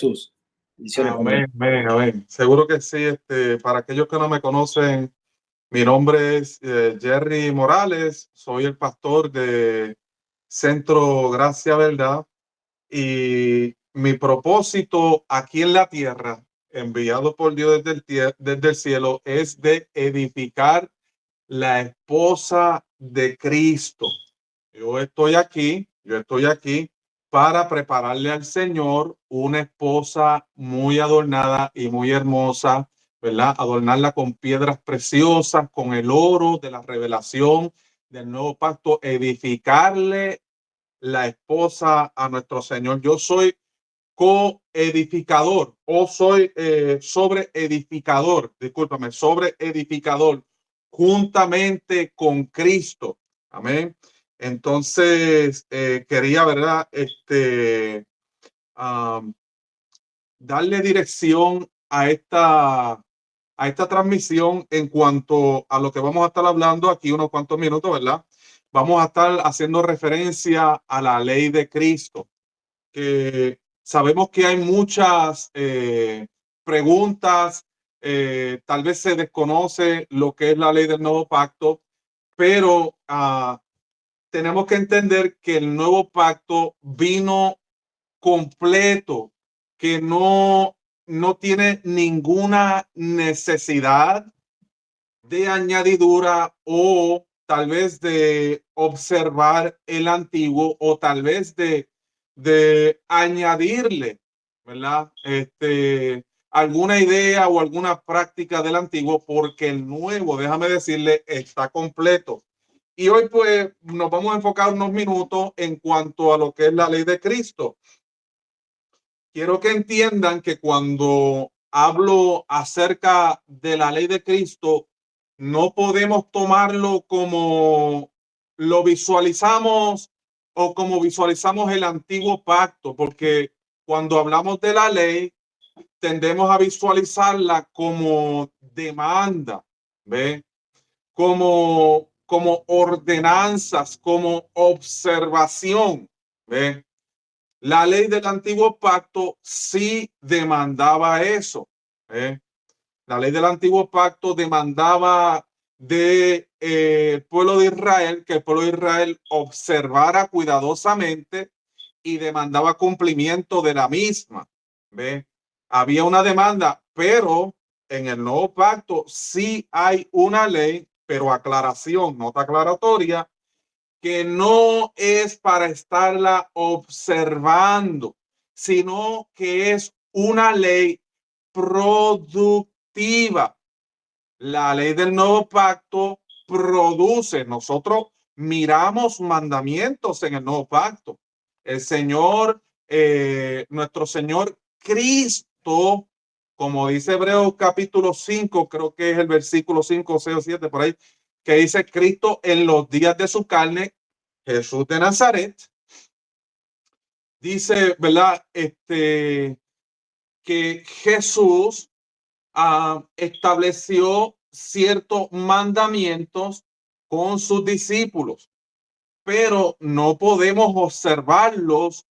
Jesús. Bendiciones, Amén, familia. amén, amén. Seguro que sí. Para aquellos que no me conocen, mi nombre es Jerry Morales. Soy el pastor de Centro Gracia Verdad. Y mi propósito aquí en la tierra, enviado por Dios desde el cielo, es de edificar la esposa de Cristo. Yo estoy aquí para prepararle al Señor una esposa muy adornada y muy hermosa, ¿verdad? Adornarla con piedras preciosas, con el oro de la revelación del nuevo pacto, edificarle la esposa a nuestro Señor. Yo soy coedificador o soy sobre edificador juntamente con Cristo. Amén. Entonces, quería, ¿verdad? Darle dirección a esta transmisión en cuanto a lo que vamos a estar hablando aquí unos cuantos minutos, ¿verdad? Vamos a estar haciendo referencia a la ley de Cristo, que sabemos que hay muchas preguntas, tal vez se desconoce lo que es la ley del nuevo pacto, pero tenemos que entender que el nuevo pacto vino completo, que no tiene ninguna necesidad de añadidura o tal vez de observar el antiguo o tal vez de añadirle, ¿verdad? Alguna idea o alguna práctica del antiguo, porque el nuevo, déjame decirle, está completo. Y hoy pues nos vamos a enfocar unos minutos en cuanto a lo que es la ley de Cristo. Quiero que entiendan que cuando hablo acerca de la ley de Cristo, no podemos tomarlo como lo visualizamos o como visualizamos el antiguo pacto, porque cuando hablamos de la ley, tendemos a visualizarla como demanda, ¿ve? Como ordenanzas, como observación, ¿ve? La ley del antiguo pacto sí demandaba eso. La ley del antiguo pacto demandaba del pueblo de Israel que el pueblo de Israel observara cuidadosamente y demandaba cumplimiento de la misma. ¿Ve? Había una demanda, pero en el nuevo pacto sí hay una ley, pero aclaración, nota aclaratoria, que no es para estarla observando, sino que es una ley productiva. La ley del nuevo pacto produce. Nosotros miramos mandamientos en el nuevo pacto. El Señor, nuestro Señor Cristo, como dice Hebreos capítulo 5, creo que es el versículo 5, 6 o 7 por ahí, que dice Cristo en los días de su carne, Jesús de Nazaret, dice, ¿verdad? Que Jesús estableció ciertos mandamientos con sus discípulos, pero no podemos observarlos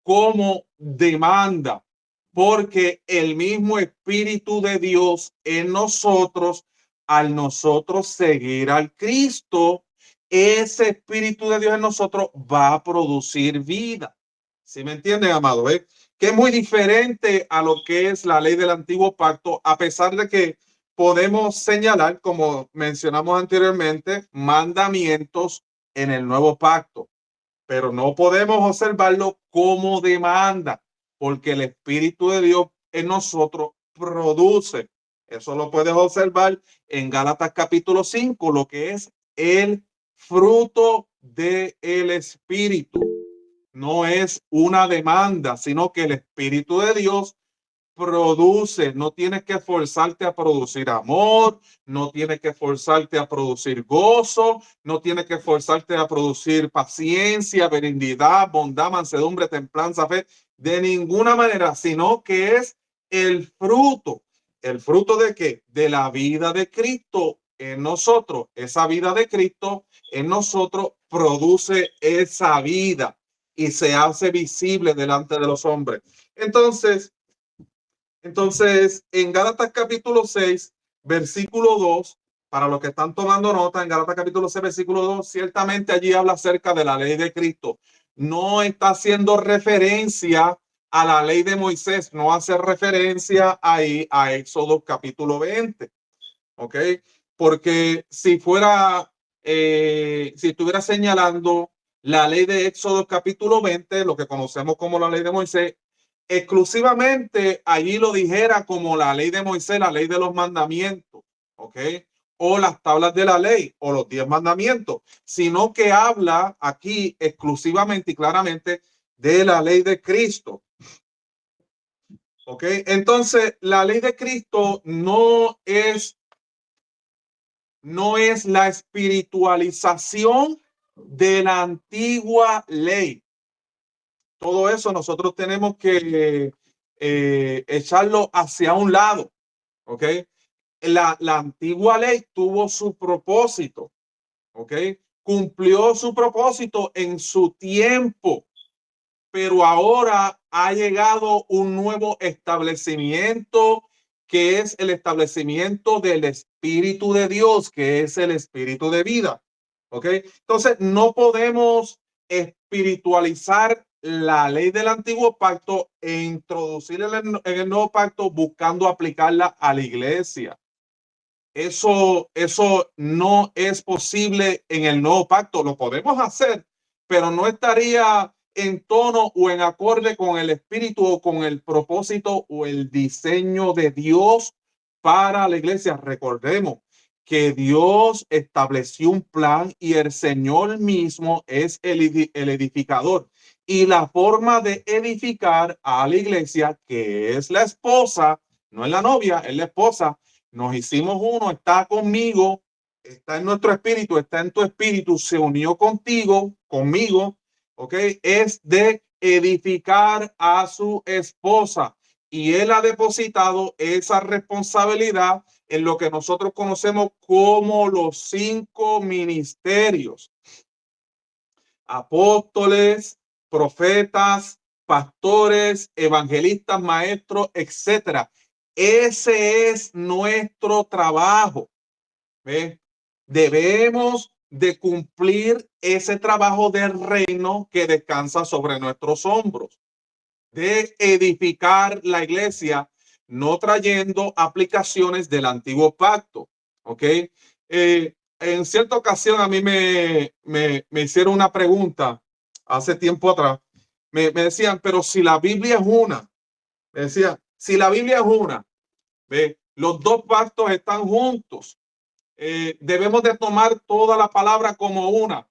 como demanda, porque el mismo Espíritu de Dios en nosotros, al nosotros seguir al Cristo, ese Espíritu de Dios en nosotros va a producir vida. ¿Sí me entienden, amado? Que es muy diferente a lo que es la ley del antiguo pacto, a pesar de que podemos señalar, como mencionamos anteriormente, mandamientos en el nuevo pacto, pero no podemos observarlo como demanda, porque el Espíritu de Dios en nosotros produce. Eso lo puedes observar en Gálatas capítulo 5, lo que es el fruto del Espíritu. No es una demanda, sino que el Espíritu de Dios produce. No tienes que forzarte a producir amor, no tienes que forzarte a producir gozo, no tienes que forzarte a producir paciencia, benignidad, bondad, mansedumbre, templanza, fe, de ninguna manera, sino que es el fruto. ¿El fruto de qué? De la vida de Cristo en nosotros. Esa vida de Cristo en nosotros produce esa vida y se hace visible delante de los hombres. Entonces, Entonces, en Gálatas capítulo 6, versículo 2, para los que están tomando nota, en Gálatas capítulo 6, versículo 2, ciertamente allí habla acerca de la ley de Cristo. No está haciendo referencia a la ley de Moisés, no hace referencia ahí a Éxodo capítulo 20, ¿ok? Porque si fuera, si estuviera señalando la ley de Éxodo capítulo 20, lo que conocemos como la ley de Moisés, exclusivamente allí lo dijera como la ley de Moisés, la ley de los mandamientos, ¿ok? O las tablas de la ley, o los 10 mandamientos, sino que habla aquí exclusivamente y claramente de la ley de Cristo, ¿ok? Entonces, la ley de Cristo no es la espiritualización de la antigua ley. Todo eso nosotros tenemos que echarlo hacia un lado, ¿ok? La antigua ley tuvo su propósito, ¿ok? Cumplió su propósito en su tiempo, pero ahora ha llegado un nuevo establecimiento que es el establecimiento del Espíritu de Dios, que es el Espíritu de vida. ¿Ok? Entonces, no podemos espiritualizar la ley del antiguo pacto e introducirla en el nuevo pacto buscando aplicarla a la iglesia. Eso no es posible en el nuevo pacto. Lo podemos hacer, pero no estaría en tono o en acorde con el espíritu o con el propósito o el diseño de Dios para la iglesia. Recordemos que Dios estableció un plan y el Señor mismo es el edificador. Y la forma de edificar a la iglesia, que es la esposa, no es la novia, es la esposa. Nos hicimos uno, está conmigo, está en nuestro espíritu, está en tu espíritu, se unió contigo, conmigo, ¿ok? Es de edificar a su esposa y él ha depositado esa responsabilidad en lo que nosotros conocemos como los 5 ministerios: apóstoles, profetas, pastores, evangelistas, maestros, etcétera. Ese es nuestro trabajo. ¿Ve? Debemos de cumplir ese trabajo del reino que descansa sobre nuestros hombros, de edificar la iglesia, no trayendo aplicaciones del antiguo pacto. ¿Ok? En cierta ocasión a mí me hicieron una pregunta hace tiempo atrás. Me decían, pero si la Biblia es una, me decían, si la Biblia es una, ¿ve? Los dos pactos están juntos. Debemos de tomar toda la palabra como una.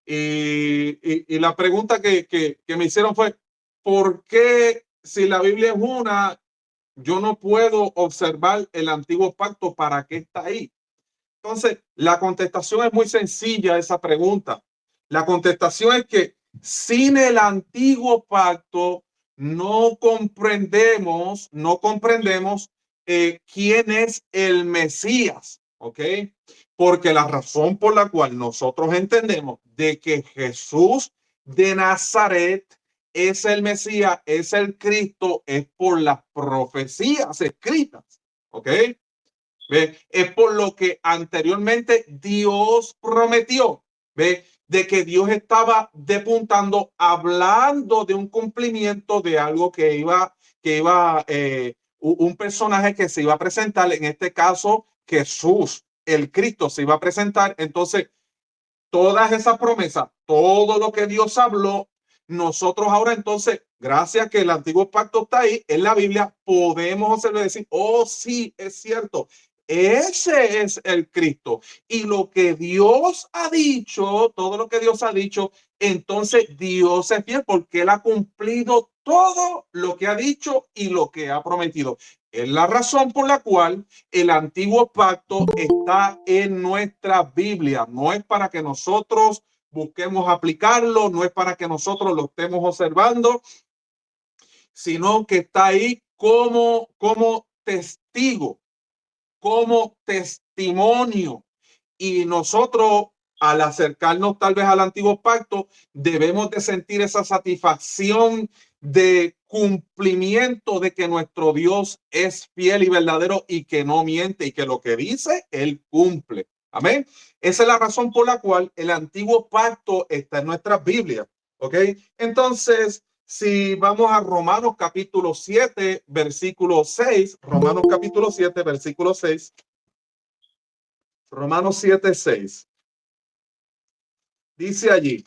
Y la pregunta que me hicieron fue, ¿por qué si la Biblia es una, yo no puedo observar el antiguo pacto? ¿Para qué está ahí? Entonces, la contestación es muy sencilla a esa pregunta. La contestación es que sin el antiguo pacto no comprendemos quién es el Mesías, ¿ok? Porque la razón por la cual nosotros entendemos de que Jesús de Nazaret es el Mesías, es el Cristo, es por las profecías escritas, ¿ok? ¿Ve? Es por lo que anteriormente Dios prometió, ¿ve? De que Dios estaba depuntando, hablando de un cumplimiento de algo que iba un personaje que se iba a presentar, en este caso Jesús, el Cristo se iba a presentar. Entonces, todas esas promesas, todo lo que Dios habló, nosotros ahora entonces, gracias a que el antiguo pacto está ahí en la Biblia, podemos hacerlo y decir, oh sí, es cierto, ese es el Cristo. Y lo que Dios ha dicho, todo lo que Dios ha dicho, entonces Dios es fiel porque Él ha cumplido todo lo que ha dicho y lo que ha prometido. Es la razón por la cual el antiguo pacto está en nuestra Biblia. No es para que nosotros busquemos aplicarlo, no es para que nosotros lo estemos observando, sino que está ahí como testigo, como testimonio. Y nosotros, al acercarnos tal vez al antiguo pacto, debemos de sentir esa satisfacción de cumplimiento de que nuestro Dios es fiel y verdadero y que no miente y que lo que dice, Él cumple. Amén. Esa es la razón por la cual el antiguo pacto está en nuestras Biblias. ¿Ok? Entonces, si vamos a Romanos capítulo 7, versículo 6, Romanos capítulo 7, versículo 6, Romanos 7, 6, dice allí,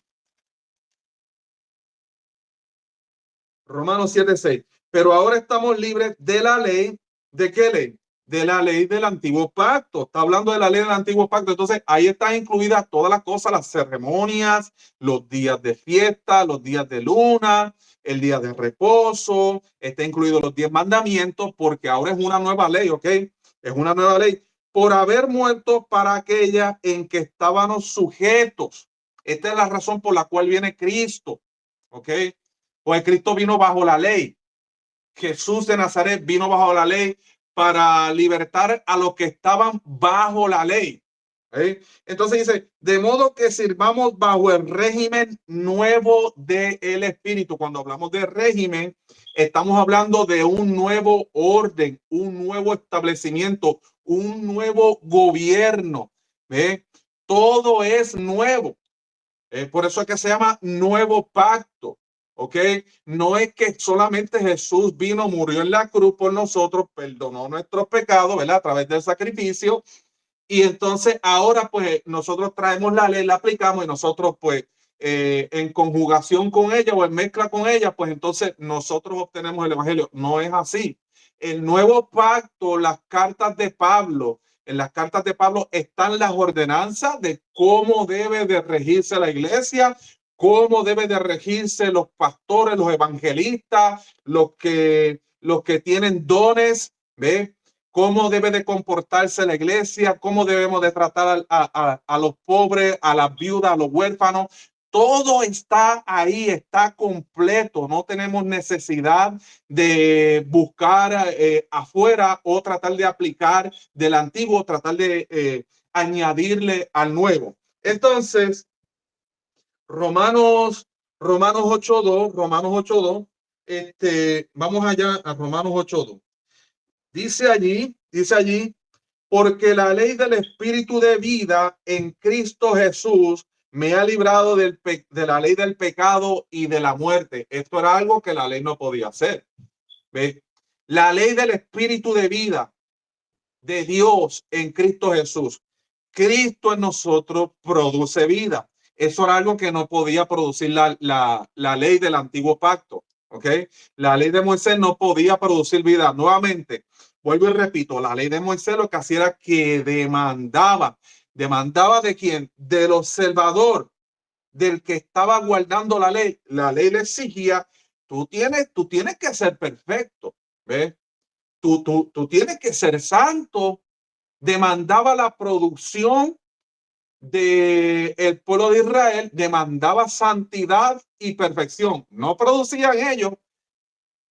Romanos 7, 6, pero ahora estamos libres de la ley. ¿De qué ley? De la ley del antiguo pacto. Está hablando de la ley del antiguo pacto. Entonces ahí están incluidas todas las cosas, las ceremonias, los días de fiesta, los días de luna, el día de reposo. Está incluido los 10 mandamientos porque ahora es una nueva ley, ¿ok? Es una nueva ley por haber muerto para aquella en que estábamos sujetos. Esta es la razón por la cual viene Cristo, ¿ok? Pues Cristo vino bajo la ley. Jesús de Nazaret vino bajo la ley para libertar a los que estaban bajo la ley. Entonces dice, de modo que sirvamos bajo el régimen nuevo del Espíritu. Cuando hablamos de régimen, estamos hablando de un nuevo orden, un nuevo establecimiento, un nuevo gobierno. Todo es nuevo. Por eso es que se llama nuevo pacto. ¿Ok? No es que solamente Jesús vino, murió en la cruz por nosotros, perdonó nuestros pecados, ¿verdad? A través del sacrificio. Y entonces ahora pues nosotros traemos la ley, la aplicamos y nosotros pues en conjugación con ella o en mezcla con ella, pues entonces nosotros obtenemos el evangelio. No es así. El nuevo pacto, las cartas de Pablo, en las cartas de Pablo están las ordenanzas de cómo debe de regirse la iglesia, cómo debe de regirse los pastores, los evangelistas, los que tienen dones, ¿ves? Cómo debe de comportarse la iglesia, cómo debemos de tratar a los pobres, a las viudas, a los huérfanos. Todo está ahí, está completo. No tenemos necesidad de buscar afuera o tratar de aplicar del antiguo, tratar de añadirle al nuevo. Entonces, Romanos 8.2, Romanos 8.2, vamos allá a Romanos 8.2. Dice allí, porque la ley del Espíritu de vida en Cristo Jesús me ha librado de la ley del pecado y de la muerte. Esto era algo que la ley no podía hacer. ¿Ve? La ley del Espíritu de vida de Dios en Cristo Jesús. Cristo en nosotros produce vida. Eso era algo que no podía producir la ley del antiguo pacto. ¿Ok? La ley de Moisés no podía producir vida. Nuevamente, vuelvo y repito, la ley de Moisés lo que hacía era que demandaba. ¿Demandaba de quién? Del observador, del que estaba guardando la ley. La ley le exigía, tú tienes que ser perfecto. ¿Ves? Tú tienes que ser santo. Demandaba la producción del pueblo de Israel, demandaba santidad y perfección. No producían ellos,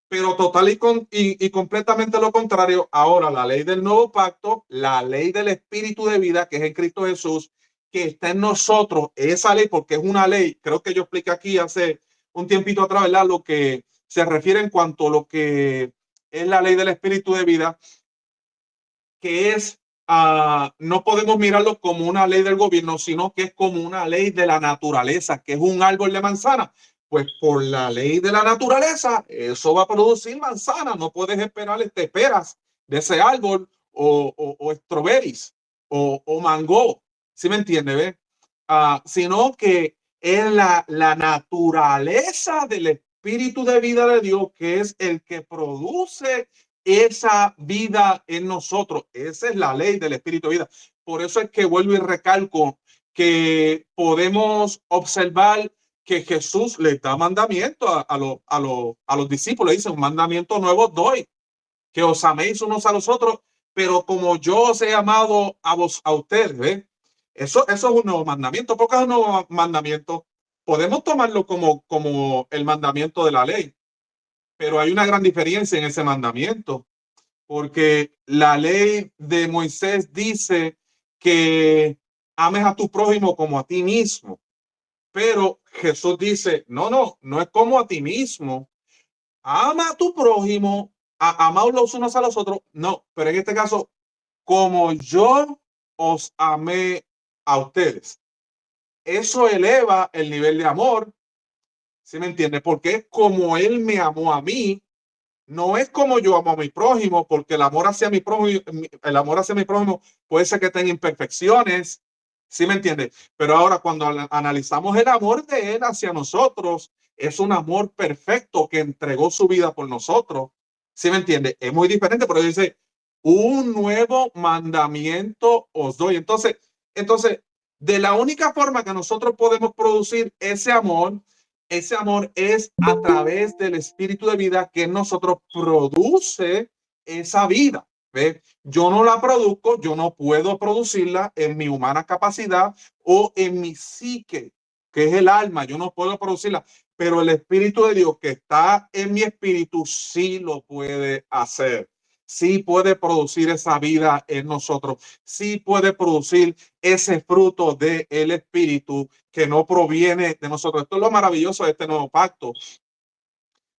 pero total y completamente lo contrario. Ahora la ley del nuevo pacto, la ley del Espíritu de vida, que es en Cristo Jesús, que está en nosotros, esa ley, porque es una ley, creo que yo expliqué aquí hace un tiempito atrás, ¿verdad? Lo que se refiere en cuanto a lo que es la ley del Espíritu de vida, que es, no podemos mirarlo como una ley del gobierno, sino que es como una ley de la naturaleza, que es un árbol de manzana. Pues por la ley de la naturaleza, eso va a producir manzana. No puedes esperar peras de ese árbol o strawberries o mango, ¿sí me entiende? ¿Ve? Sino que es la naturaleza del Espíritu de vida de Dios, que es el que produce esa vida en nosotros. Esa es la ley del Espíritu de vida. Por eso es que vuelvo y recalco que podemos observar que Jesús le da mandamiento a los discípulos. Dice, un mandamiento nuevo doy, que os améis unos a los otros, pero como yo os he amado a ustedes. ¿Ve? Eso es un nuevo mandamiento. Porque es un nuevo mandamiento. Podemos tomarlo como el mandamiento de la ley, pero hay una gran diferencia en ese mandamiento, porque la ley de Moisés dice que ames a tu prójimo como a ti mismo, pero Jesús dice, no es como a ti mismo, ama a tu prójimo, amaos los unos a los otros. No, pero en este caso, como yo os amé a ustedes. Eso eleva el nivel de amor, ¿sí me entiende? Porque es como él me amó a mí, no es como yo amo a mi prójimo, porque el amor hacia mi prójimo puede ser que tenga imperfecciones, ¿sí me entiende? Pero ahora cuando analizamos el amor de él hacia nosotros, es un amor perfecto que entregó su vida por nosotros, ¿sí me entiende? Es muy diferente, pero dice, un nuevo mandamiento os doy. Entonces, de la única forma que nosotros podemos producir ese amor es a través del espíritu de vida que en nosotros produce esa vida. ¿Ve? Yo no la produzco, yo no puedo producirla en mi humana capacidad o en mi psique, que es el alma, yo no puedo producirla, pero el Espíritu de Dios que está en mi espíritu sí lo puede hacer. Sí puede producir esa vida en nosotros, sí puede producir ese fruto del Espíritu que no proviene de nosotros. Esto es lo maravilloso de este nuevo pacto,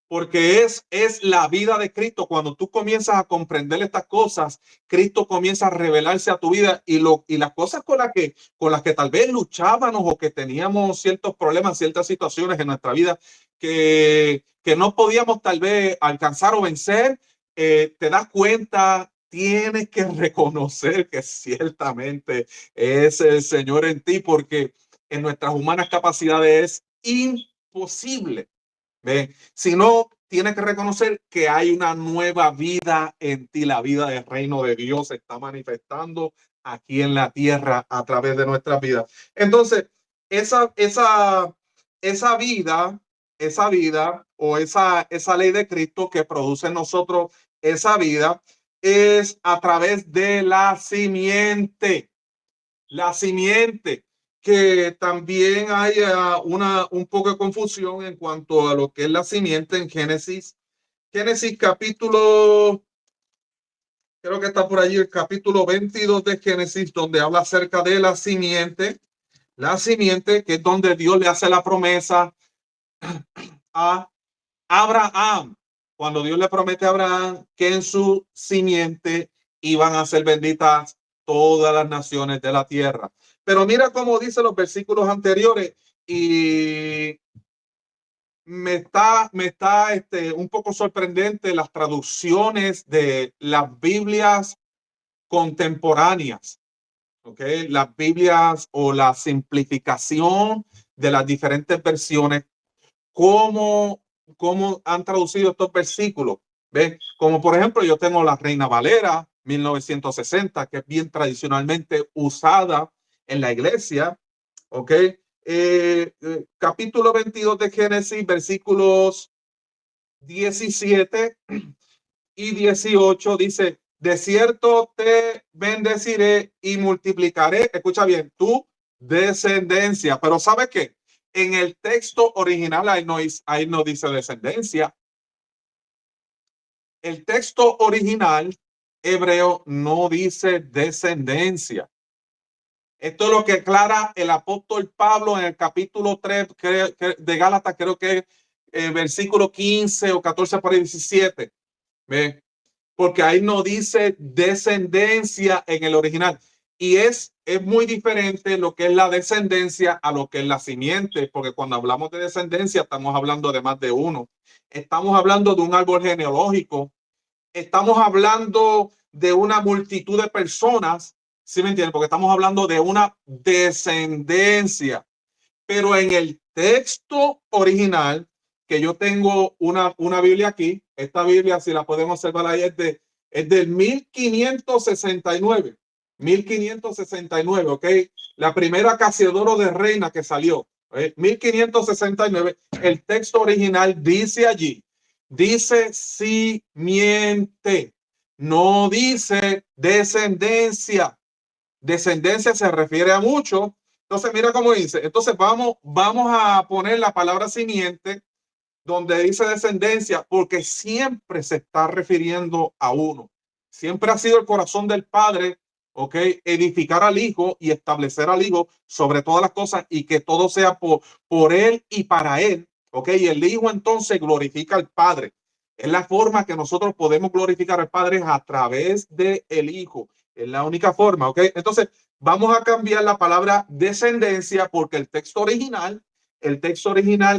porque es la vida de Cristo. Cuando tú comienzas a comprender estas cosas, Cristo comienza a revelarse a tu vida y las cosas con las que tal vez luchábamos o que teníamos ciertos problemas, ciertas situaciones en nuestra vida que no podíamos tal vez alcanzar o vencer, te das cuenta. Tienes que reconocer que ciertamente es el Señor en ti, porque en nuestras humanas capacidades es imposible. ¿Ve? Si no, tienes que reconocer que hay una nueva vida en ti. La vida del reino de Dios se está manifestando aquí en la tierra a través de nuestras vidas. Entonces, esa, esa, esa vida o esa ley de Cristo que produce en nosotros esa vida es a través de la simiente. La simiente, que también hay un poco de confusión en cuanto a lo que es la simiente en Génesis. Génesis capítulo, creo que está por allí el capítulo 22 de Génesis, donde habla acerca de la simiente, que es donde Dios le hace la promesa a Abraham, cuando Dios le promete a Abraham que en su simiente iban a ser benditas todas las naciones de la tierra. Pero mira cómo dice los versículos anteriores y me está un poco sorprendente las traducciones de las Biblias contemporáneas, ¿ok? Las Biblias o la simplificación de las diferentes versiones, cómo han traducido estos versículos. ¿Ven? Como por ejemplo, yo tengo la Reina Valera 1960, que es bien tradicionalmente usada en la iglesia. ¿Ok? Capítulo 22 de Génesis, versículos 17 y 18 dice, de cierto te bendeciré y multiplicaré, escucha bien, tu descendencia. Pero ¿sabes qué? En el texto original ahí no dice descendencia. El texto original hebreo no dice descendencia. Esto es lo que aclara el apóstol Pablo en el capítulo 3 de Gálatas, creo que versículo 15 o 14 para 17. ¿Ve? Porque ahí no dice descendencia en el original. Y es muy diferente lo que es la descendencia a lo que es la simiente, porque cuando hablamos de descendencia estamos hablando de más de uno. Estamos hablando de un árbol genealógico, estamos hablando de una multitud de personas, ¿sí me entienden? Porque estamos hablando de una descendencia. Pero en el texto original, que yo tengo una Biblia aquí, esta Biblia, si la podemos observar ahí, es del 1569. 1569, ¿ok? La primera Casiodoro de Reina que salió, 1569. El texto original dice allí, dice simiente, no dice descendencia. Descendencia se refiere a mucho. Entonces, mira cómo dice. Entonces, vamos a poner la palabra simiente donde dice descendencia, porque siempre se está refiriendo a uno. Siempre ha sido el corazón del Padre, ¿ok? Edificar al Hijo y establecer al Hijo sobre todas las cosas y que todo sea por Él y para Él, ¿ok? Y el Hijo entonces glorifica al Padre. Es la forma que nosotros podemos glorificar al Padre a través del Hijo. Es la única forma, ¿ok? Entonces, vamos a cambiar la palabra descendencia porque el texto original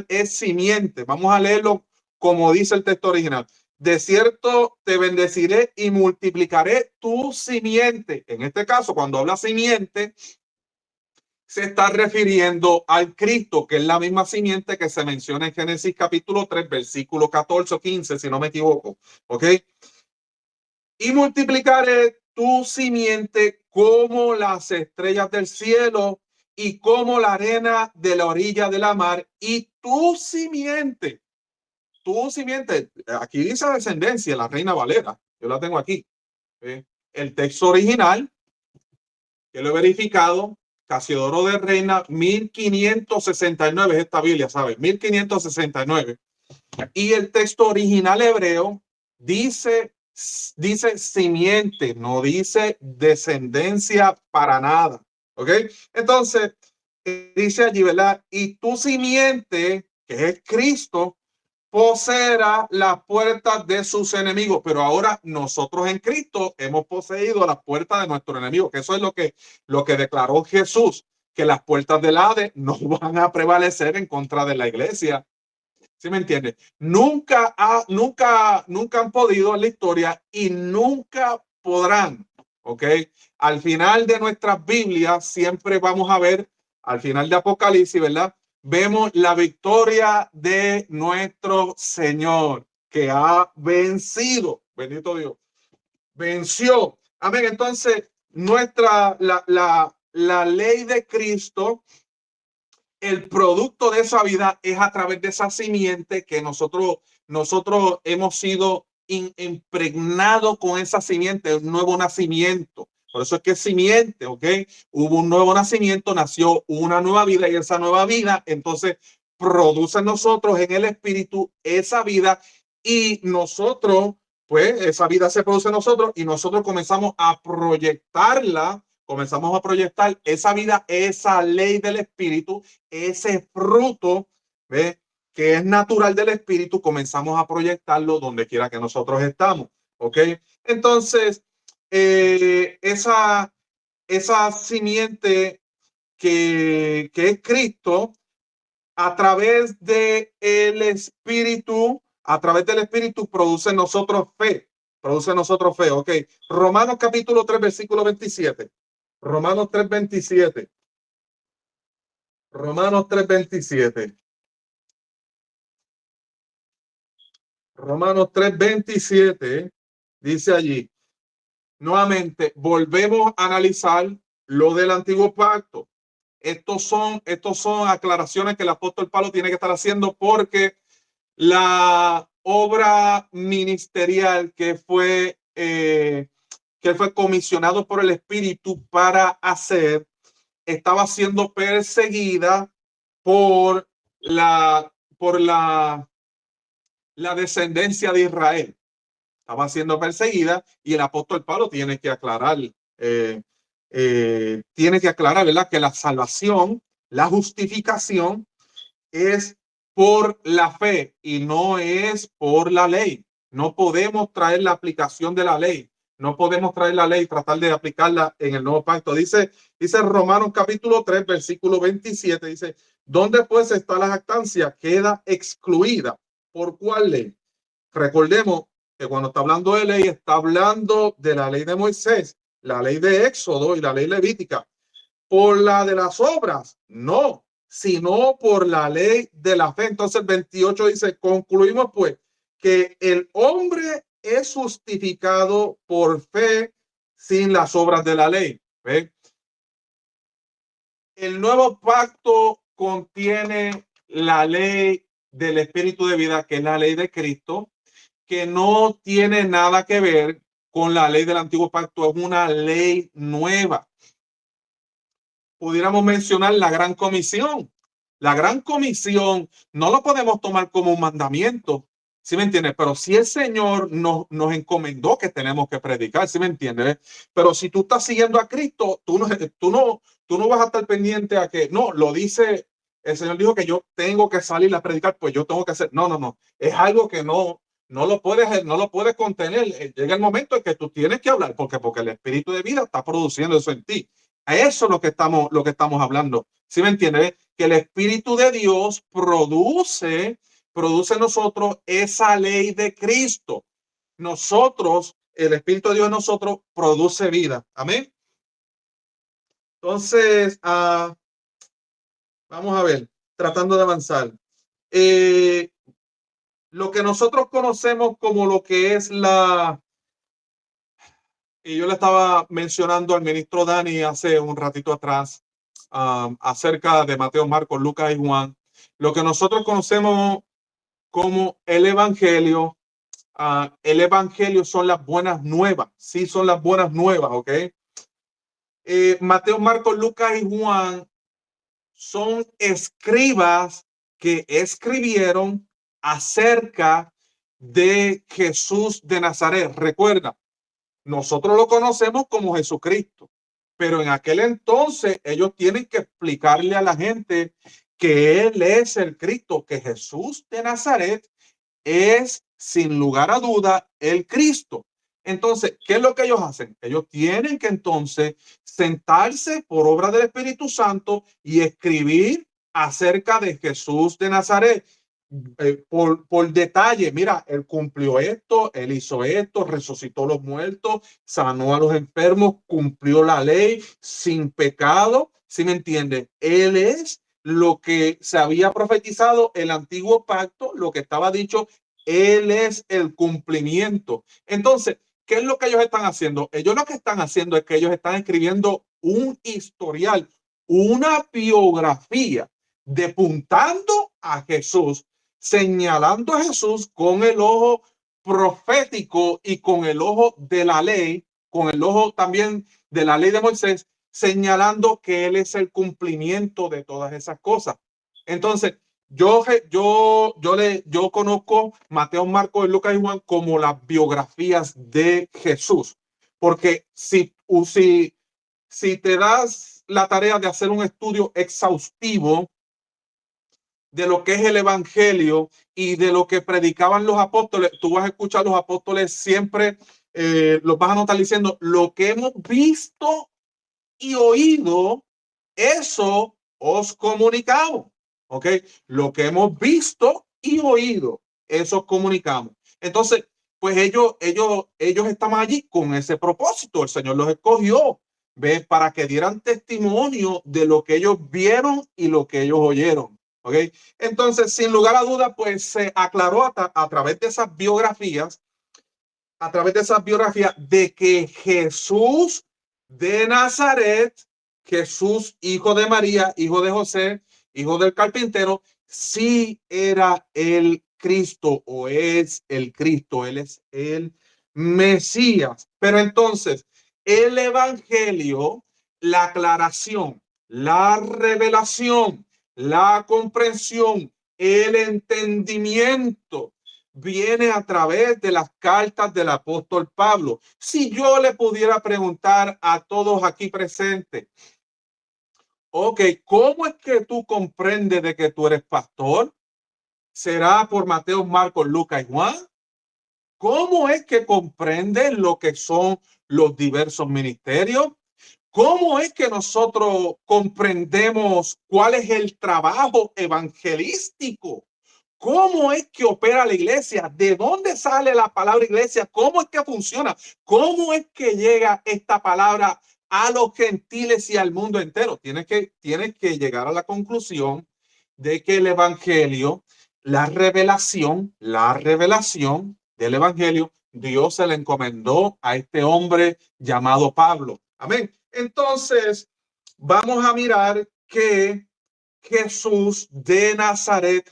es simiente. Vamos a leerlo como dice el texto original. De cierto te bendeciré y multiplicaré tu simiente. En este caso, cuando habla simiente, se está refiriendo al Cristo, que es la misma simiente que se menciona en Génesis capítulo 3, versículo 14 o 15, si no me equivoco. ¿Ok? Y multiplicaré tu simiente como las estrellas del cielo y como la arena de la orilla de la mar, y tu simiente, aquí dice descendencia, la Reina Valera, yo la tengo aquí. El texto original, que lo he verificado, Casiodoro de Reina, 1569 es esta Biblia, ¿sabes? 1569. Y el texto original hebreo dice simiente, no dice descendencia para nada. ¿Ok? Entonces, dice allí, ¿verdad? Y tu simiente, que es Cristo, poseerá las puertas de sus enemigos. Pero ahora nosotros en Cristo hemos poseído las puertas de nuestro enemigo, que eso es lo que declaró Jesús, que las puertas del Hades no van a prevalecer en contra de la iglesia. ¿Sí me entiendes? Nunca han podido en la historia y nunca podrán. ¿Ok? Al final de nuestras Biblias siempre vamos a ver, al final de Apocalipsis, ¿verdad? Vemos la victoria de nuestro Señor, que ha vencido. Bendito Dios. Venció. Amén. Entonces, la ley de Cristo, el producto de esa vida es a través de esa simiente que nosotros hemos sido impregnados con esa simiente, un nuevo nacimiento. Por eso es que es simiente, ¿ok? Hubo un nuevo nacimiento, nació una nueva vida y esa nueva vida entonces produce en nosotros, en el espíritu, esa vida y nosotros, pues esa vida se produce en nosotros y nosotros comenzamos a proyectar esa vida, esa ley del espíritu, ese fruto, ¿ves? Que es natural del espíritu, comenzamos a proyectarlo donde quiera que nosotros estamos. ¿Ok? Entonces, esa simiente que es Cristo, a través del espíritu, produce en nosotros fe. ¿Ok? Romanos capítulo 3, versículo 27. Romanos 3:27. Romanos 3:27. Romanos 3:27 dice allí, nuevamente, volvemos a analizar lo del antiguo pacto. Estos son aclaraciones que el apóstol Pablo tiene que estar haciendo porque la obra ministerial que fue comisionado por el Espíritu para hacer estaba siendo perseguida por la descendencia de Israel. Estaba siendo perseguida y el apóstol Pablo tiene que aclarar, ¿verdad? Que la salvación, la justificación es por la fe y no es por la ley. No podemos traer la aplicación de la ley. No podemos traer la ley y tratar de aplicarla en el nuevo pacto. Dice Romanos capítulo 3, versículo 27, dice, ¿dónde pues está la jactancia? Queda excluida. ¿Por cuál ley? Recordemos que cuando está hablando de ley, está hablando de la ley de Moisés, la ley de Éxodo y la ley levítica. Por la de las obras, no, sino por la ley de la fe. Entonces el 28 dice, concluimos pues que el hombre es justificado por fe sin las obras de la ley. ¿Ve? El nuevo pacto contiene la ley del espíritu de vida, que es la ley de Cristo, que no tiene nada que ver con la ley del antiguo pacto, es una ley nueva. Pudiéramos mencionar la gran comisión. La gran comisión no lo podemos tomar como un mandamiento, ¿sí me entiendes? Pero si el Señor nos encomendó que tenemos que predicar, ¿sí me entiendes? Pero si tú estás siguiendo a Cristo, tú no vas a estar pendiente a que, no, lo dice, el Señor dijo que yo tengo que salir a predicar, pues yo tengo que hacer. No. Es algo que no no lo puedes contener. Llega el momento en que tú tienes que hablar, porque el espíritu de vida está produciendo eso en ti. A eso es lo que estamos hablando. ¿Sí me entiendes? Que el espíritu de Dios produce en nosotros esa ley de Cristo. Nosotros, el espíritu de Dios en nosotros produce vida. Amén. Entonces, vamos a ver, tratando de avanzar. Lo que nosotros conocemos como lo que es y yo le estaba mencionando al ministro Dani hace un ratito atrás, acerca de Mateo, Marcos, Lucas y Juan, lo que nosotros conocemos como el evangelio son las buenas nuevas, sí son las buenas nuevas, ¿ok? Mateo, Marcos, Lucas y Juan son escribas que escribieron acerca de Jesús de Nazaret. Recuerda, nosotros lo conocemos como Jesucristo, pero en aquel entonces ellos tienen que explicarle a la gente que Él es el Cristo, que Jesús de Nazaret es sin lugar a duda el Cristo. Entonces, ¿qué es lo que ellos hacen? Ellos tienen que entonces sentarse por obra del Espíritu Santo y escribir acerca de Jesús de Nazaret. Por detalle, mira, él cumplió esto, él hizo esto, resucitó a los muertos, sanó a los enfermos, cumplió la ley sin pecado. ¿Sí me entiende? Él es lo que se había profetizado el antiguo pacto, lo que estaba dicho, él es el cumplimiento. Entonces, ¿qué es lo que ellos están haciendo? Ellos lo que están haciendo es que ellos están escribiendo un historial, una biografía, depuntando a Jesús, señalando a Jesús con el ojo profético y con el ojo de la ley, con el ojo también de la ley de Moisés, señalando que Él es el cumplimiento de todas esas cosas. Entonces, yo conozco Mateo, Marcos, Lucas y Juan como las biografías de Jesús, porque si te das la tarea de hacer un estudio exhaustivo de lo que es el evangelio y de lo que predicaban los apóstoles, tú vas a escuchar a los apóstoles siempre, los vas a notar diciendo, lo que hemos visto y oído, eso os comunicamos. ¿Ok? Lo que hemos visto y oído, eso os comunicamos. Entonces, pues ellos estaban allí con ese propósito. El Señor los escogió, ¿ves? Para que dieran testimonio de lo que ellos vieron y lo que ellos oyeron. ¿Ok? Entonces, sin lugar a duda, pues se aclaró a través de esas biografías, de que Jesús de Nazaret, Jesús, hijo de María, hijo de José, hijo del carpintero, sí era el Cristo o es el Cristo, él es el Mesías. Pero entonces, el evangelio, la aclaración, la revelación, la comprensión, el entendimiento viene a través de las cartas del apóstol Pablo. Si yo le pudiera preguntar a todos aquí presentes, ok, ¿cómo es que tú comprendes de que tú eres pastor? ¿Será por Mateo, Marcos, Lucas y Juan? ¿Cómo es que comprendes lo que son los diversos ministerios? ¿Cómo es que nosotros comprendemos cuál es el trabajo evangelístico? ¿Cómo es que opera la iglesia? ¿De dónde sale la palabra iglesia? ¿Cómo es que funciona? ¿Cómo es que llega esta palabra a los gentiles y al mundo entero? Tienes que llegar a la conclusión de que el evangelio, la revelación del evangelio, Dios se le encomendó a este hombre llamado Pablo. Amén. Entonces, vamos a mirar que Jesús de Nazaret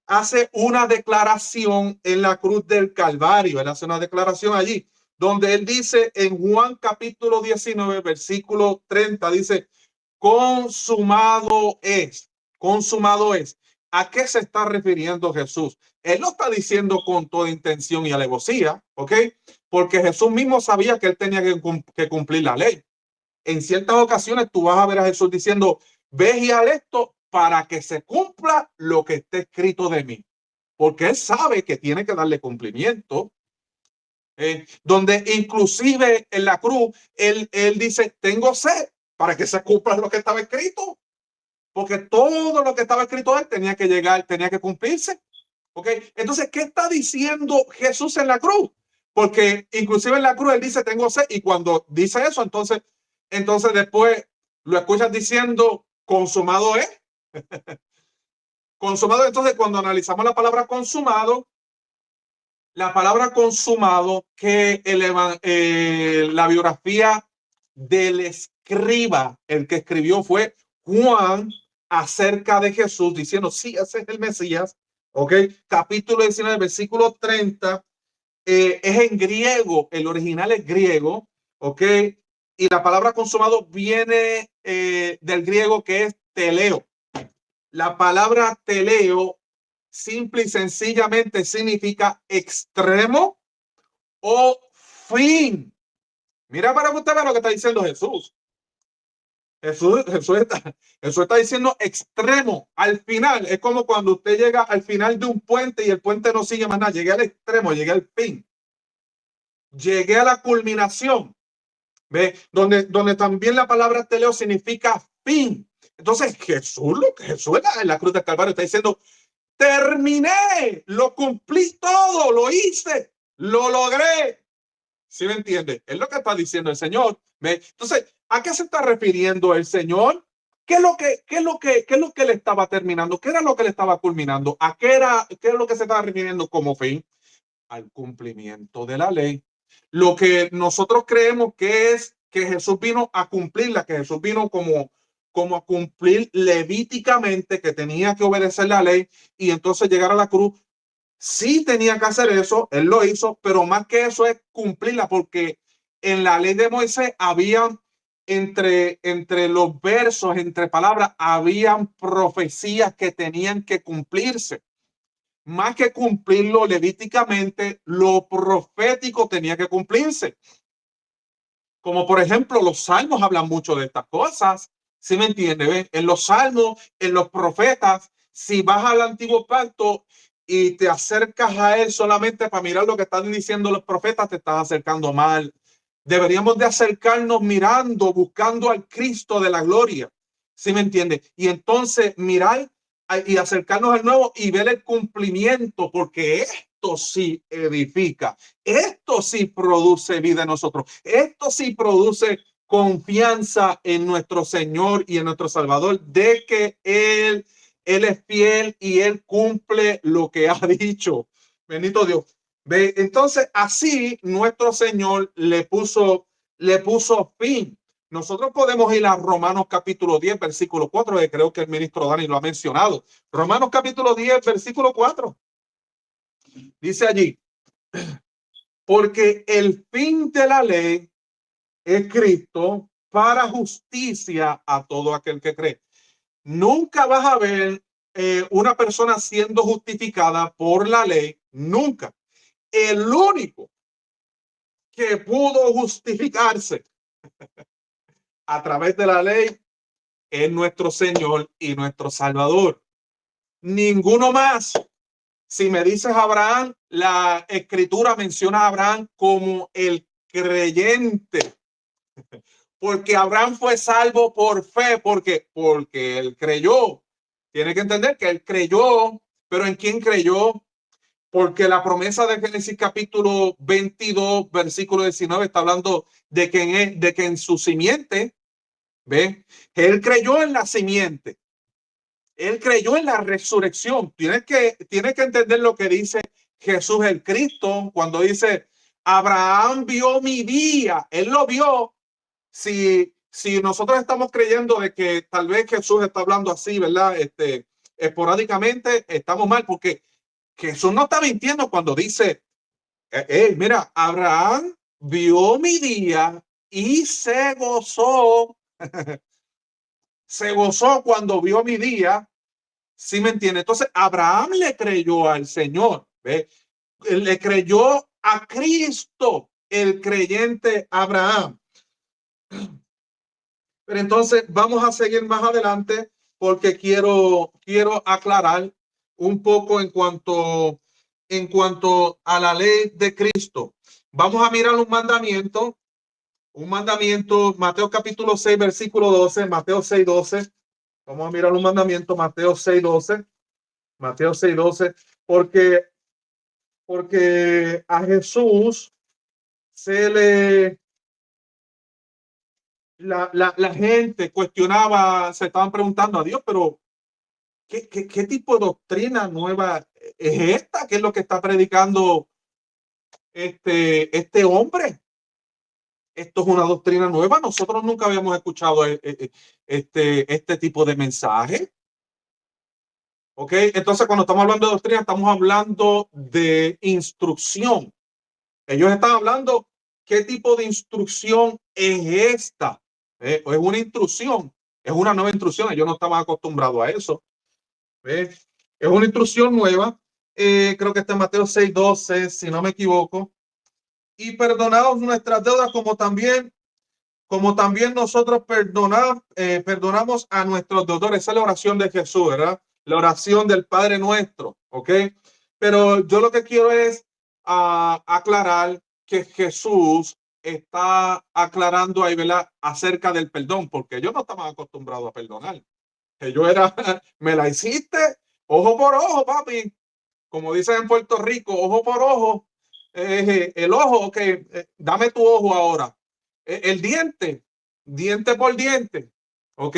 hace una declaración en la cruz del Calvario. Él hace una declaración allí, donde él dice en Juan capítulo 19, versículo 30, dice, consumado es, consumado es. ¿A qué se está refiriendo Jesús? Él lo está diciendo con toda intención y alevosía, ¿ok? Porque Jesús mismo sabía que él tenía que cumplir la ley. En ciertas ocasiones tú vas a ver a Jesús diciendo, ve y haz esto para que se cumpla lo que está escrito de mí. porque él sabe que tiene que darle cumplimiento. Donde inclusive en la cruz, él dice, tengo sed, para que se cumpla lo que estaba escrito. Porque todo lo que estaba escrito él tenía que llegar, tenía que cumplirse. ¿Ok? Entonces, ¿qué está diciendo Jesús en la cruz? Porque inclusive en la cruz él dice, tengo sed, y cuando dice eso, entonces después lo escuchas diciendo, consumado es. Consumado. Entonces, cuando analizamos la palabra consumado, que la biografía del escriba, el que escribió fue Juan, acerca de Jesús, diciendo, sí, ese es el Mesías. Ok, capítulo 19, versículo 30, es en griego, el original es griego. Ok, y la palabra consumado viene del griego, que es teleo. La palabra teleo simple y sencillamente significa extremo o fin. Mira, para que usted vea lo que está diciendo Jesús. Jesús está diciendo extremo, al final. Es como cuando usted llega al final de un puente y el puente no sigue más nada. Llegué al extremo, llegué al fin. Llegué a la culminación. ¿Ve? Donde también la palabra teleo significa fin. Entonces Jesús en la cruz del Calvario está diciendo, terminé, lo cumplí todo, lo hice, lo logré. ¿Sí me entiende? Es lo que está diciendo el Señor. Entonces, ¿a qué se está refiriendo el Señor? ¿Qué es lo que le estaba terminando? ¿Qué era lo que le estaba culminando? ¿Qué es lo que se estaba refiriendo como fin? Al cumplimiento de la ley. Lo que nosotros creemos que es que Jesús vino a cumplirla, que Jesús vino como a cumplir levíticamente, que tenía que obedecer la ley y entonces llegar a la cruz. Sí tenía que hacer eso, él lo hizo, pero más que eso es cumplirla, porque en la ley de Moisés habían entre los versos, entre palabras, habían profecías que tenían que cumplirse. Más que cumplirlo levíticamente, lo profético tenía que cumplirse. Como por ejemplo, los salmos hablan mucho de estas cosas. ¿Sí me entiende? ¿Ven? En los salmos, en los profetas, si vas al antiguo pacto y te acercas a él solamente para mirar lo que están diciendo los profetas, te estás acercando mal. Deberíamos de acercarnos mirando, buscando al Cristo de la gloria. ¿Sí me entiende? Y entonces mirar y acercarnos al nuevo y ver el cumplimiento, porque esto sí edifica, esto sí produce vida en nosotros, esto sí produce confianza en nuestro Señor y en nuestro Salvador, de que Él es fiel y Él cumple lo que ha dicho. Bendito Dios. ¿Ve? Entonces, así nuestro Señor le puso fin. Nosotros podemos ir a Romanos capítulo 10, versículo 4, que creo que el ministro Dani lo ha mencionado. Romanos capítulo 10, versículo 4. Dice allí, porque el fin de la ley es Cristo para justicia a todo aquel que cree. Nunca vas a ver una persona siendo justificada por la ley, nunca. El único que pudo justificarse a través de la ley es nuestro Señor y nuestro Salvador. Ninguno más. Si me dices Abraham, la escritura menciona a Abraham como el creyente, porque Abraham fue salvo por fe, porque él creyó. Tiene que entender que él creyó, pero ¿en quién creyó? Porque la promesa de Génesis capítulo 22, versículo 19, está hablando de que en su simiente, ¿ve? Él creyó en la simiente. Él creyó en la resurrección. Tienes que entender lo que dice Jesús el Cristo cuando dice, Abraham vio mi día. Él lo vio. Si nosotros estamos creyendo de que tal vez Jesús está hablando así, ¿verdad? Esporádicamente, estamos mal, porque Jesús no está mintiendo cuando dice, mira, Abraham vio mi día y se gozó. Se gozó cuando vio mi día. ¿Sí me entiende? Entonces, Abraham le creyó al Señor. ¿Ve? Le creyó a Cristo, el creyente Abraham. Pero entonces vamos a seguir más adelante porque quiero aclarar un poco en cuanto a la ley de Cristo. Vamos a mirar un mandamiento, Mateo capítulo 6, versículo 12, Mateo 6, 12. Vamos a mirar un mandamiento, Mateo 6, 12. Mateo 6, 12, porque a Jesús se le la gente cuestionaba, se estaban preguntando a Dios, pero ¿qué tipo de doctrina nueva es esta? ¿Qué es lo que está predicando este hombre? Esto es una doctrina nueva. Nosotros nunca habíamos escuchado este tipo de mensaje. ¿Ok? Entonces, cuando estamos hablando de doctrina, estamos hablando de instrucción. Ellos están hablando qué tipo de instrucción es esta. Es una instrucción, es una nueva instrucción. Ellos no estaban acostumbrados a eso. Es una instrucción nueva. Creo que está en Mateo 6, 12, si no me equivoco. Y perdonaos nuestras deudas como también nosotros perdonamos a nuestros deudores. Esa es la oración de Jesús, ¿verdad? La oración del Padre Nuestro, ¿ok? Pero yo lo que quiero es aclarar que Jesús está aclarando ahí, ¿verdad? Acerca del perdón, porque ellos no estaban acostumbrados a perdonar. Yo era, me la hiciste, ojo por ojo, papi. Como dicen en Puerto Rico, ojo por ojo. El ojo, ok, dame tu ojo ahora. El diente, diente por diente, ok.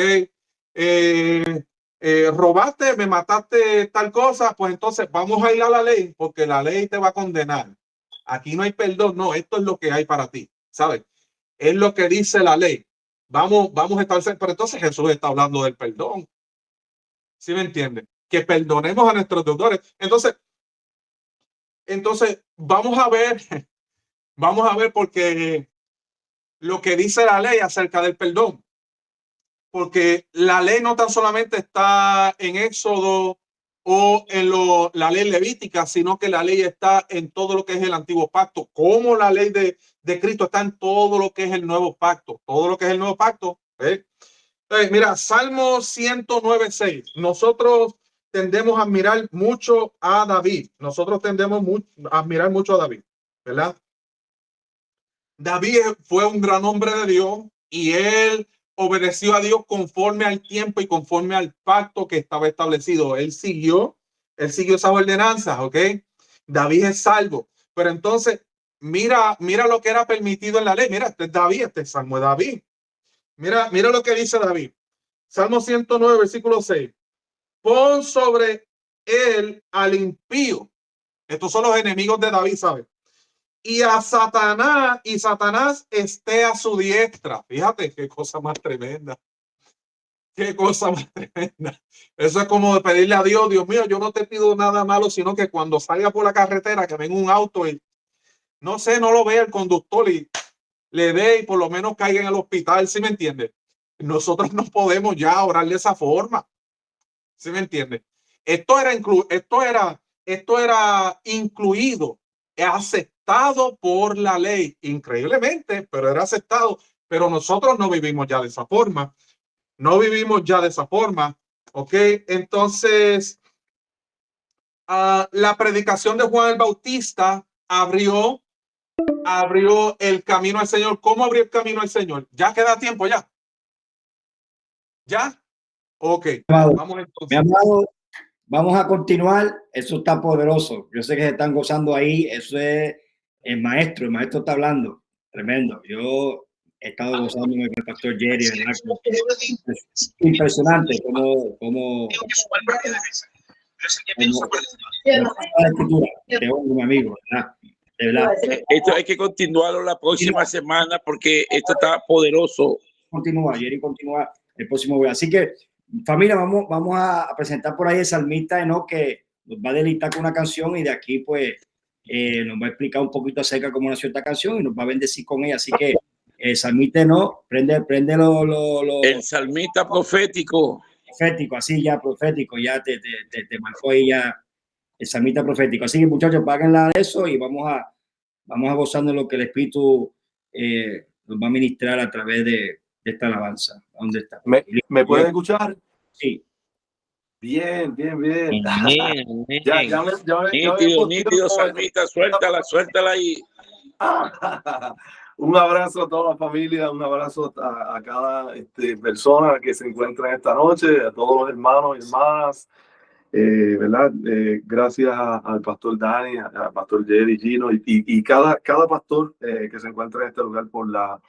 Robaste, me mataste tal cosa, pues entonces vamos a ir a la ley, porque la ley te va a condenar. Aquí no hay perdón, no, esto es lo que hay para ti, ¿sabes? Es lo que dice la ley. Vamos a establecer, pero entonces Jesús está hablando del perdón. ¿Sí me entienden? Que perdonemos a nuestros deudores. Entonces vamos a ver porque lo que dice la ley acerca del perdón, porque la ley no tan solamente está en Éxodo o en la ley levítica, sino que la ley está en todo lo que es el antiguo pacto, como la ley de Cristo está en todo lo que es el nuevo pacto, todo lo que es el nuevo pacto. Mira, Salmo 109, 6. Nosotros tendemos a admirar mucho a David. Nosotros tendemos a admirar mucho a David, ¿verdad? David fue un gran hombre de Dios y él obedeció a Dios conforme al tiempo y conforme al pacto que estaba establecido. Él siguió esas ordenanzas, ¿ok? David es salvo. Pero entonces, mira lo que era permitido en la ley. Mira, este es David, este es Salmo de David. Mira lo que dice David. Salmo 109, versículo 6. Pon sobre él al impío. Estos son los enemigos de David, ¿sabes? Y a Satanás, y Satanás esté a su diestra. Fíjate qué cosa más tremenda. Qué cosa más tremenda. Eso es como de pedirle a Dios, Dios mío, yo no te pido nada malo, sino que cuando salga por la carretera, que venga un auto y no sé, no lo vea el conductor y le dé y por lo menos caiga en el hospital, ¿sí me entiende? Nosotros no podemos ya orar de esa forma, ¿sí me entiende? Esto era incluido, aceptado por la ley, increíblemente, pero era aceptado. Pero nosotros no vivimos ya de esa forma. No vivimos ya de esa forma. ¿Ok? Entonces, la predicación de Juan el Bautista abrió el camino al Señor. ¿Cómo abrió el camino al Señor? Ya queda tiempo, ya. ¿Ya? Ok. Vamos entonces. Vamos a continuar. Eso está poderoso. Yo sé que se están gozando ahí. Eso es el maestro está hablando. Tremendo. Yo he estado gozándome con el pastor Jerry, ¿verdad? Es impresionante cómo la escritura. Mi amigo, ¿verdad? De verdad. Esto hay que continuarlo la próxima semana porque esto está poderoso. Continúa, Jerry continúa el próximo día. Así que, familia, vamos a presentar por ahí el salmista Enoch, que nos va a deleitar con una canción y de aquí, pues, nos va a explicar un poquito acerca de cómo nació esta canción y nos va a bendecir con ella. Así que, el salmista Enoch, prende el salmista profético. Profético, así ya, profético, ya te marcó ahí ya el salmista profético. Así que, muchachos, páguenla de eso y vamos a gozar de lo que el Espíritu nos va a ministrar a través de esta alabanza. ¿Dónde está? ¿Me pueden escuchar? Sí. Bien, bien, bien. Amén, Ya amén. me Nítido, pusieron como Salmita, suéltala ahí. Un abrazo a toda la familia, un abrazo a cada persona que se encuentra en esta noche, a todos los hermanos y hermanas, ¿verdad? Gracias al pastor Dani, al pastor Jerry, Gino y cada pastor que se encuentra en este lugar por la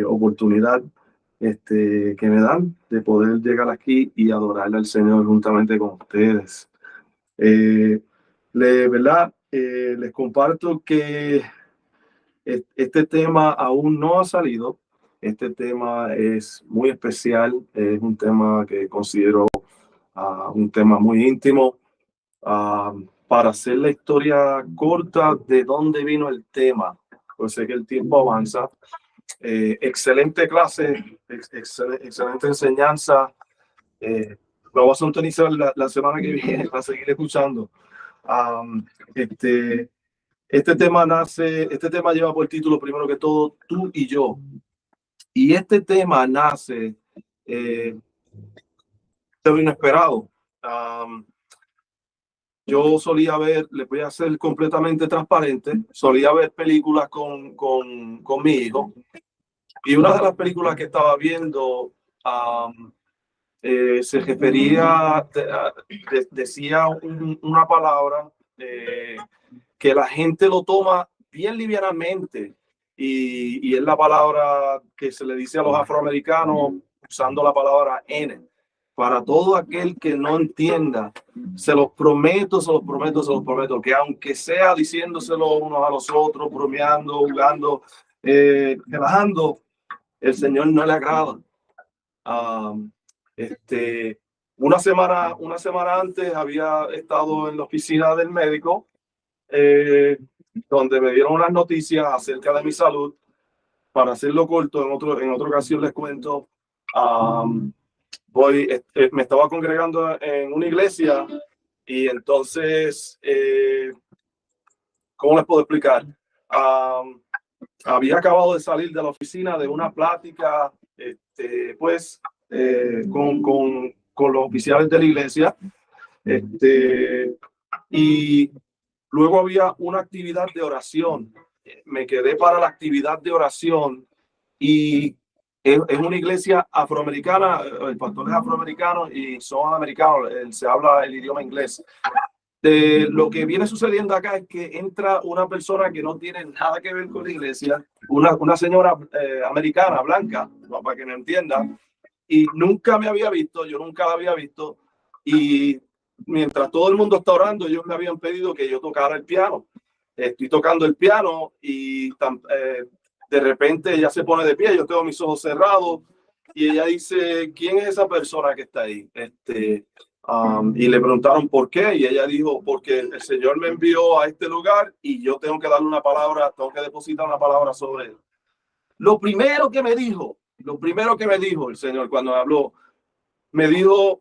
oportunidad que me dan de poder llegar aquí y adorarle al Señor juntamente con ustedes. ¿Verdad? Les comparto que este tema aún no ha salido. Este tema es muy especial, es un tema que considero un tema muy íntimo. Para hacer la historia corta de dónde vino el tema, pues sé que el tiempo avanza. Excelente clase, excelente enseñanza. Me voy a sintonizar la semana que viene para seguir escuchando. Este tema lleva por título, primero que todo, Tú y Yo. Y este tema nace de lo inesperado. Yo solía ver, les voy a ser completamente transparente, solía ver películas con mi hijo. Y una de las películas que estaba viendo se refería, decía una palabra que la gente lo toma bien livianamente y es la palabra que se le dice a los afroamericanos usando la palabra N. Para todo aquel que no entienda, se los prometo, que aunque sea diciéndoselo unos a los otros, bromeando, jugando, relajando, el Señor no le agrada. Una semana antes había estado en la oficina del médico, donde me dieron unas noticias acerca de mi salud. Para hacerlo corto, en otra ocasión les cuento. Me estaba congregando en una iglesia y entonces, ¿cómo les puedo explicar? Había acabado de salir de la oficina de una plática, con los oficiales de la iglesia, y luego había una actividad de oración. Me quedé para la actividad de oración y es una iglesia afroamericana, el pastor es afroamericano y son americanos, se habla el idioma inglés. Lo que viene sucediendo acá es que entra una persona que no tiene nada que ver con la iglesia, una señora americana, blanca, para que me entienda, y nunca me había visto, yo nunca la había visto, y mientras todo el mundo está orando, ellos me habían pedido que yo tocara el piano. Estoy tocando el piano y de repente ella se pone de pie, yo tengo mis ojos cerrados, y ella dice, ¿quién es esa persona que está ahí? Y le preguntaron por qué, y ella dijo, porque el Señor me envió a este lugar y yo tengo que darle una palabra, tengo que depositar una palabra sobre él. Lo primero que me dijo el Señor cuando habló, me dijo,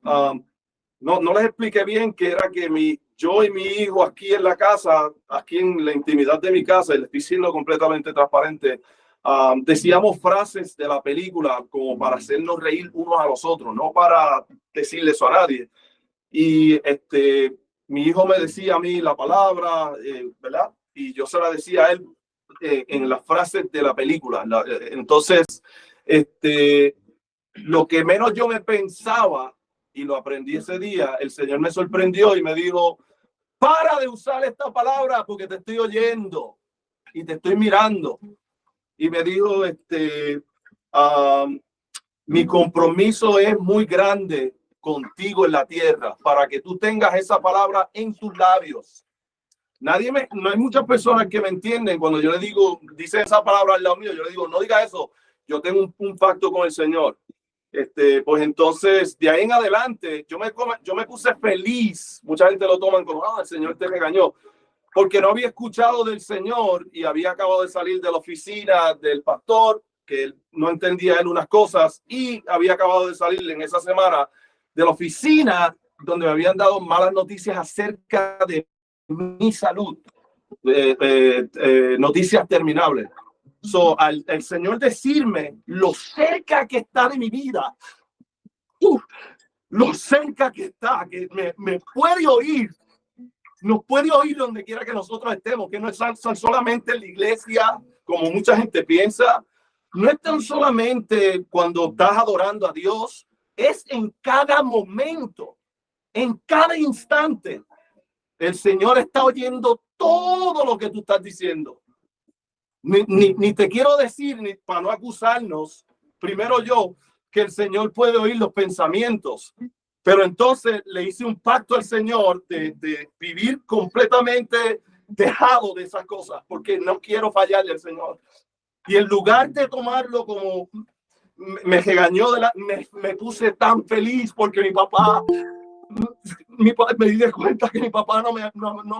no les expliqué bien que era que yo y mi hijo aquí en la casa, aquí en la intimidad de mi casa, y le estoy siendo completamente transparente, decíamos frases de la película como para hacernos reír unos a los otros, no para decirle eso a nadie. Y mi hijo me decía a mí la palabra, ¿verdad? Y yo se la decía a él en las frases de la película. Entonces, lo que menos yo me pensaba, y lo aprendí ese día, el Señor me sorprendió y me dijo, para de usar esta palabra porque te estoy oyendo y te estoy mirando. Y me dijo, mi compromiso es muy grande contigo en la tierra para que tú tengas esa palabra en tus labios. No hay muchas personas que me entienden cuando yo le digo, dice esa palabra al lado mío, yo le digo, no diga eso, yo tengo un pacto con el Señor. Pues entonces, de ahí en adelante, yo me puse feliz. Mucha gente lo toman como, el Señor te regañó, porque no había escuchado del Señor y había acabado de salir de la oficina del pastor, que él no entendía él unas cosas, y había acabado de salir en esa semana de la oficina donde me habían dado malas noticias acerca de mi salud, noticias terminables. El Señor decirme lo cerca que está de mi vida, lo cerca que está, que me puede oír. Nos puede oír donde quiera que nosotros estemos, que no es solamente en la iglesia, como mucha gente piensa. No es tan solamente cuando estás adorando a Dios, es en cada momento, en cada instante. El Señor está oyendo todo lo que tú estás diciendo. Ni te quiero decir, ni para no acusarnos, primero yo, que el Señor puede oír los pensamientos. Pero entonces le hice un pacto al Señor de vivir completamente dejado de esas cosas, porque no quiero fallarle al Señor. Y en lugar de tomarlo como me regañó, me puse tan feliz porque mi papá me di cuenta que mi papá no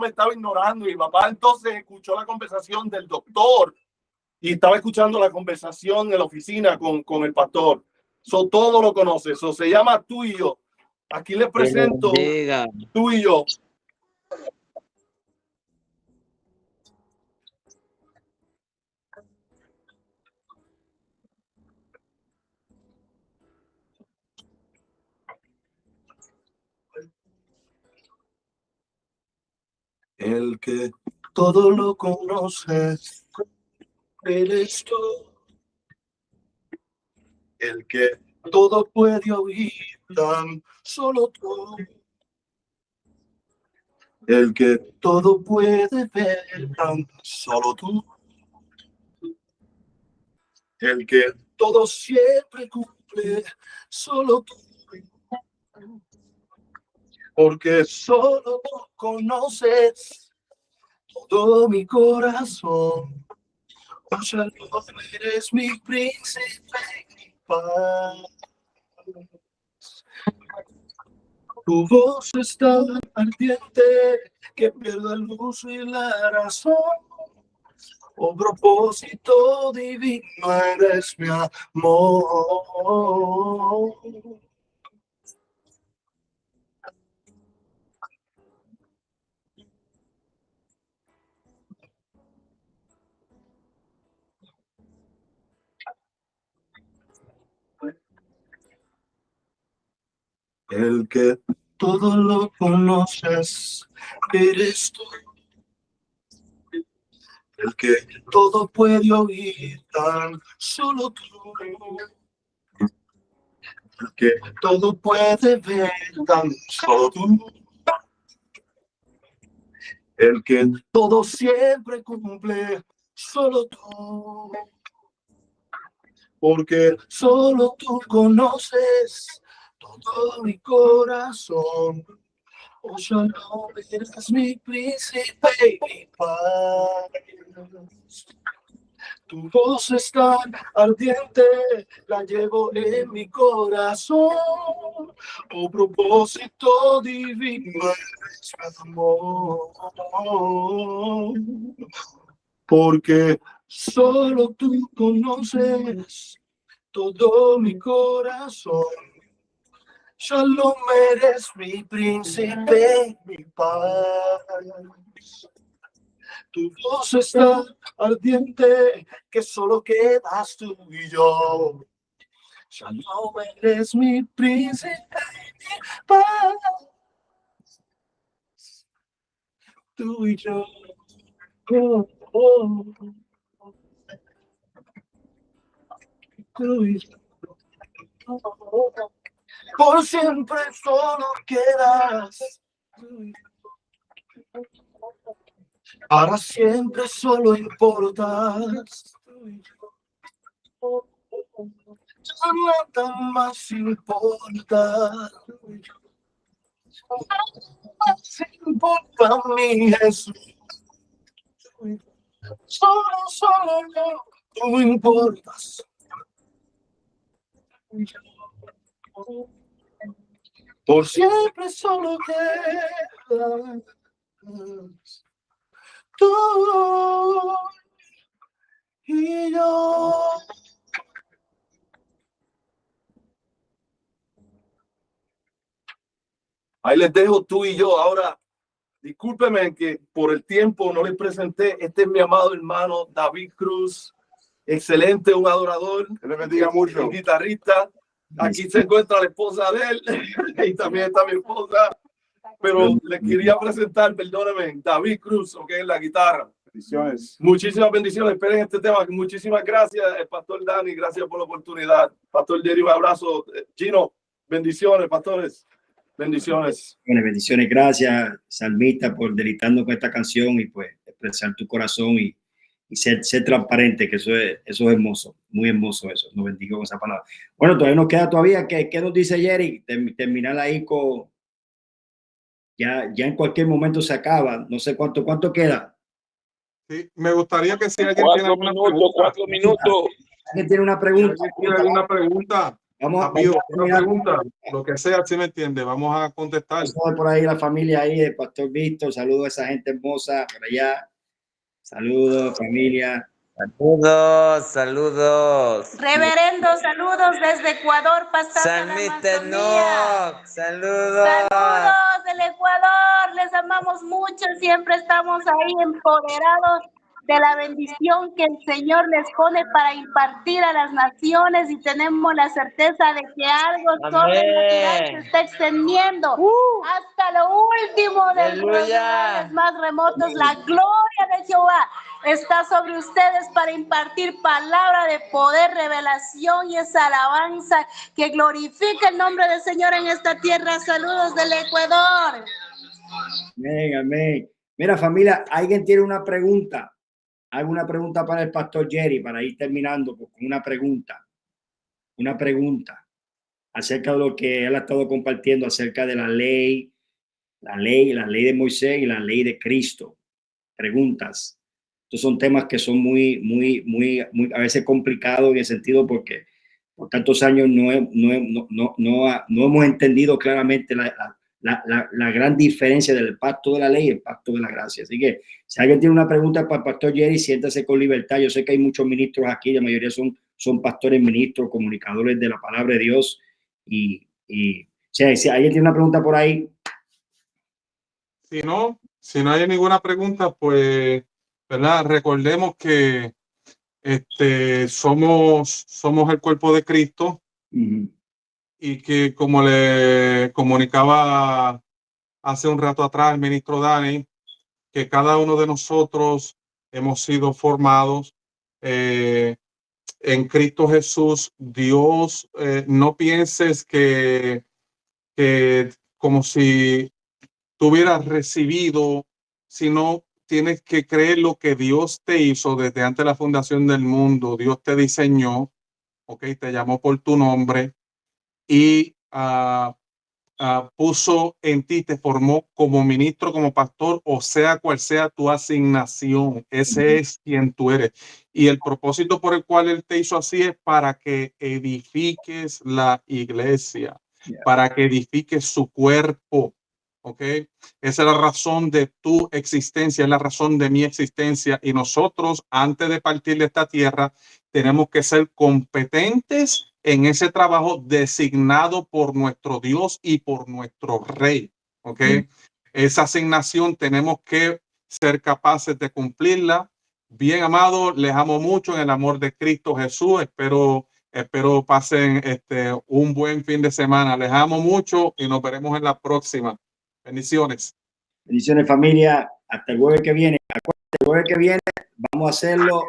me estaba ignorando. Mi papá entonces escuchó la conversación del doctor y estaba escuchando la conversación en la oficina con el pastor. Todo lo conoce. Se llama Tú y Yo. Aquí les presento Tú y Yo. El que todo lo conoces, eres tú. El que todo puede oír, tan solo tú. El que todo puede ver, tan solo tú. El que todo siempre cumple, solo tú. Porque solo tú conoces todo mi corazón. Oh, Shalom, eres mi príncipe, mi paz. Tu voz es tan ardiente que pierdo el uso y la razón. Oh, propósito divino, eres mi amor. El que todo lo conoces, eres tú. El que todo puede oír, tan solo tú. El que todo puede ver, tan solo tú. El que todo siempre cumple, solo tú. Porque solo tú conoces todo mi corazón. Oh, Shalom, eres mi príncipe y mi paz. Tu voz es tan ardiente, la llevo en mi corazón. Oh, propósito divino, eres mi amor. Porque solo tú conoces todo mi corazón. Shalom, eres mi príncipe, mi paz. Tu voz es tan ardiente que solo quedas tú y yo. Shalom, eres mi príncipe, mi paz. Tú y yo. Oh, oh. Tú y yo. Oh. Por siempre solo quedas. Para siempre solo importas. Ya nada más importa. Más importa mi Jesús. Solo tú importas. Por siempre solo quedas tú y yo. Ahí les dejo Tú y Yo. Ahora, discúlpeme que por el tiempo no les presenté. Este es mi amado hermano David Cruz. Excelente, un adorador. Que le bendiga mucho. Un guitarrista. Aquí se encuentra la esposa de él y también está mi esposa. Pero le quería presentar, perdóneme, David Cruz, que es la guitarra. Bendiciones. Muchísimas bendiciones. Esperen este tema. Muchísimas gracias, el pastor Dani. Gracias por la oportunidad. Pastor Jerry, un abrazo. Gino, bendiciones, pastores. Bendiciones. Bendiciones. Gracias, Salmista, por deleitando con esta canción y pues expresar tu corazón y ser transparente, que eso es hermoso, muy hermoso eso. Nos bendigo con esa palabra. Bueno, todavía nos queda todavía. ¿Qué nos dice Jerry? Terminar ahí con... Ya en cualquier momento se acaba. No sé cuánto queda. Sí, me gustaría que si alguien tiene 4 minutos. ¿Alguien tiene una pregunta? Si tiene alguna pregunta, Vamos una pregunta, lo que sea, si me entiende, vamos a contestar. Por ahí la familia ahí, el pastor Víctor, saludos a esa gente hermosa por allá. Saludos, familia. Saludos. Reverendo, saludos desde Ecuador, Pastor. Salmista Enoch, saludos. Saludos del Ecuador, les amamos mucho, siempre estamos ahí empoderados de la bendición que el Señor les pone para impartir a las naciones y tenemos la certeza de que algo sobrenatural se está extendiendo hasta lo último de los lugares más remotos. La gloria de Jehová está sobre ustedes para impartir palabra de poder, revelación y esa alabanza que glorifica el nombre del Señor en esta tierra. Saludos del Ecuador. Amén, amén. Mira, familia, ¿alguien tiene una pregunta? ¿Alguna pregunta para el pastor Jerry? Para ir terminando con una pregunta. Una pregunta acerca de lo que él ha estado compartiendo acerca de la ley de Moisés y la ley de Cristo. Preguntas. Estos son temas que son muy a veces complicados en el sentido porque por tantos años no hemos entendido claramente la gran diferencia del pacto de la ley y el pacto de la gracia. Así que si alguien tiene una pregunta para el pastor Jerry, siéntase con libertad. Yo sé que hay muchos ministros aquí, la mayoría son pastores, ministros, comunicadores de la palabra de Dios. Y si alguien tiene una pregunta por ahí. Si no hay ninguna pregunta, pues, ¿verdad? Recordemos que somos el cuerpo de Cristo. Y que, como le comunicaba hace un rato atrás el ministro Dani, que cada uno de nosotros hemos sido formados en Cristo Jesús. Dios, no pienses que como si tú hubieras recibido, sino tienes que creer lo que Dios te hizo desde antes de la fundación del mundo. Dios te diseñó, te llamó por tu nombre y puso en ti, te formó como ministro, como pastor, o sea cual sea tu asignación. Ese es quien tú eres. Y el propósito por el cual él te hizo así es para que edifiques la iglesia, para que edifiques su cuerpo. Esa es la razón de tu existencia, es la razón de mi existencia. Y nosotros, antes de partir de esta tierra, tenemos que ser competentes en ese trabajo designado por nuestro Dios y por nuestro Rey. Esa asignación tenemos que ser capaces de cumplirla. Bien, amados, les amo mucho en el amor de Cristo Jesús. Espero pasen un buen fin de semana. Les amo mucho y nos veremos en la próxima. Bendiciones. Bendiciones, familia. Hasta el jueves que viene. El jueves que viene vamos a hacerlo